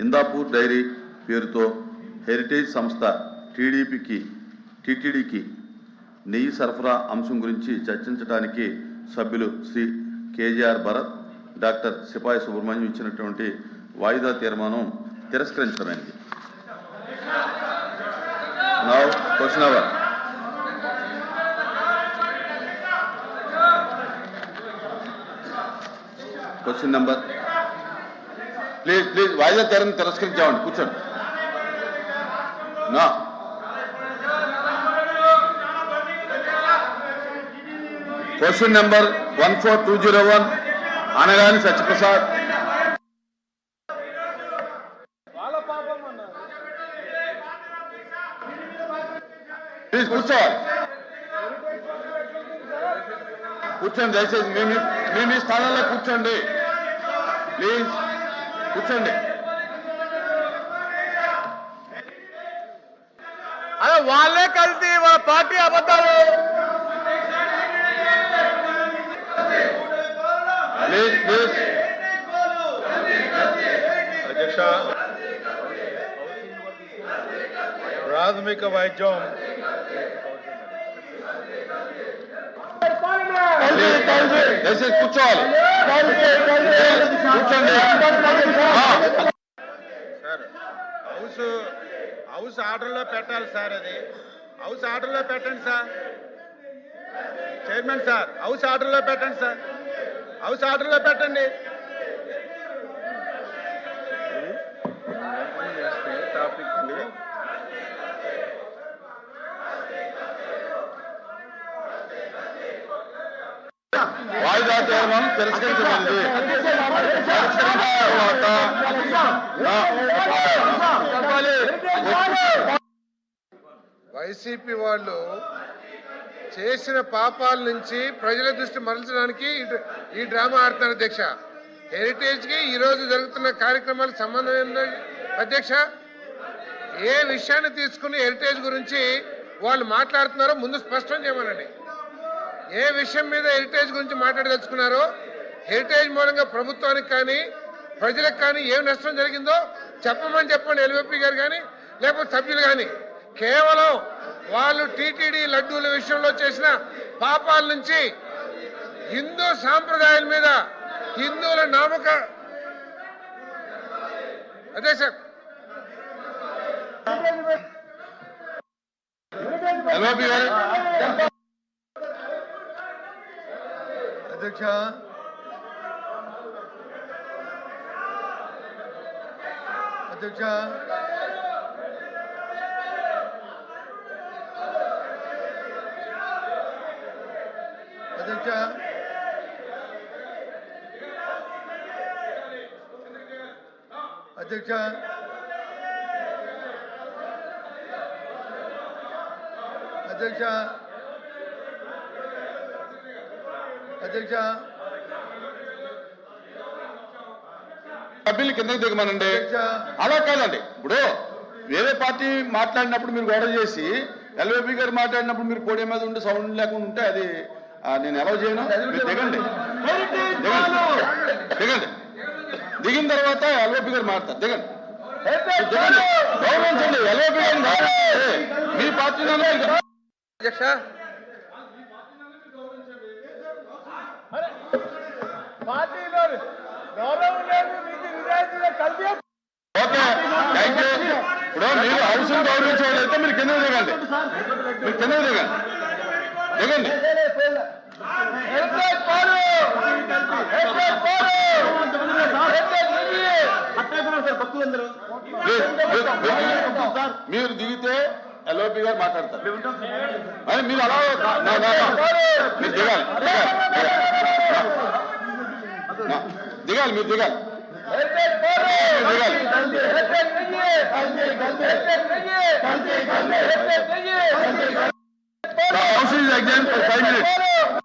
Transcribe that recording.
Indapur dairy పేరుతో heritage సంస్థ టీటీడీకి నెయ్యి సరఫరా అంశం గురించి చర్చించడానికి సభ్యులు శ్రీ కేజీఆర్ భరత్, డాక్టర్ సిపాయి సుబ్రహ్మణ్యం ఇచ్చినటువంటి వాయిదా తీర్మానం తిరస్కరించడమైనది. Now, question hour. Question number. Please, వాయిదా తీర్మానం తిరస్కరించామండి. కూర్చోండి. నా question number 14201 Anagani Satyaprasad. Please కూర్చోవాలి. కూర్చోండి దయచేసి మీ స్థానంలో కూర్చోండి. ప్లీజ్ కూర్చోండి. అదే వాళ్ళే కలిసి వాళ్ళ పార్టీ అబద్ధాలు. అధ్యక్ష, ప్రాథమిక వైద్యం దయచేసి కూర్చోవాలి. కూర్చోండి. సార్, హౌస్ ఆర్డర్లో పెట్టాలి సార్. అది హౌస్ ఆర్డర్లో పెట్టండి సార్. చైర్మన్ సార్, హౌస్ ఆర్డర్లో పెట్టండి సార్. హౌస్ ఆర్డర్లో పెట్టండి. వాయిదా తీర్మానం తిరస్కరించబడింది. వైసీపీ వాళ్ళు చేసిన పాపాల నుంచి ప్రజల దృష్టి మరల్చడానికి ఈ డ్రామా ఆడుతున్నారు అధ్యక్ష. హెరిటేజ్ కి ఈ రోజు జరుగుతున్న కార్యక్రమాలకు సంబంధం ఏంటంటే అధ్యక్ష, ఏ విషయాన్ని తీసుకుని హెరిటేజ్ గురించి వాళ్ళు మాట్లాడుతున్నారో ముందు స్పష్టం చేయమనండి. ఏ విషయం మీద హెరిటేజ్ గురించి మాట్లాడదలుచుకున్నారో, హెరిటేజ్ మూలంగా ప్రభుత్వానికి కానీ ప్రజలకు కానీ ఏం నష్టం జరిగిందో చెప్పండి. ఎల్వీపీ గారు కానీ లేకపోతే సభ్యులు కానీ. కేవలం వాళ్ళు టీటీడీ లడ్డూల విషయంలో చేసిన పాపాల నుంచి హిందూ సాంప్రదాయాల మీద హిందువుల నామక అదే సార్ అధ్యక్ష, అధ్యక్ష అధ్యక్ష అధ్యక్ష అధ్యక్ష అధ్యక్ష సభ్యులు కిందకి దిగమనండి. అలా కాదండి. ఇప్పుడు వేరే పార్టీ మాట్లాడినప్పుడు మీరు గొడవ చేసి ఎల్వీపీ గారు మాట్లాడినప్పుడు మీరు పోడియం మీద ఉండి సౌండ్ లేకుండా ఉంటే అది నేను ఎలా చేయను. మీరు దిగండి. దిగిన తర్వాత ఎల్వీపీ గారు మాట్లాడతారు. దిగండి. గౌరవించండి. ఎల్వీపీ గారు మీ పార్టీ అధ్యక్ష. పార్టీలో గౌరవం లేదు, మీకు విధాయకులు కలిపి. Okay, thank you. ఇప్పుడు మీరు హౌస్ గౌరవించేవాళ్ళైతే మీరు కింద దిగండి. దిగండి. మీరు దిగితే ఎల్ఓపి గారు మాట్లాడతారు. మీరు అలా మీరు దిగాలి. మీరు దిగాలి. House is adjourned for 5 minutes.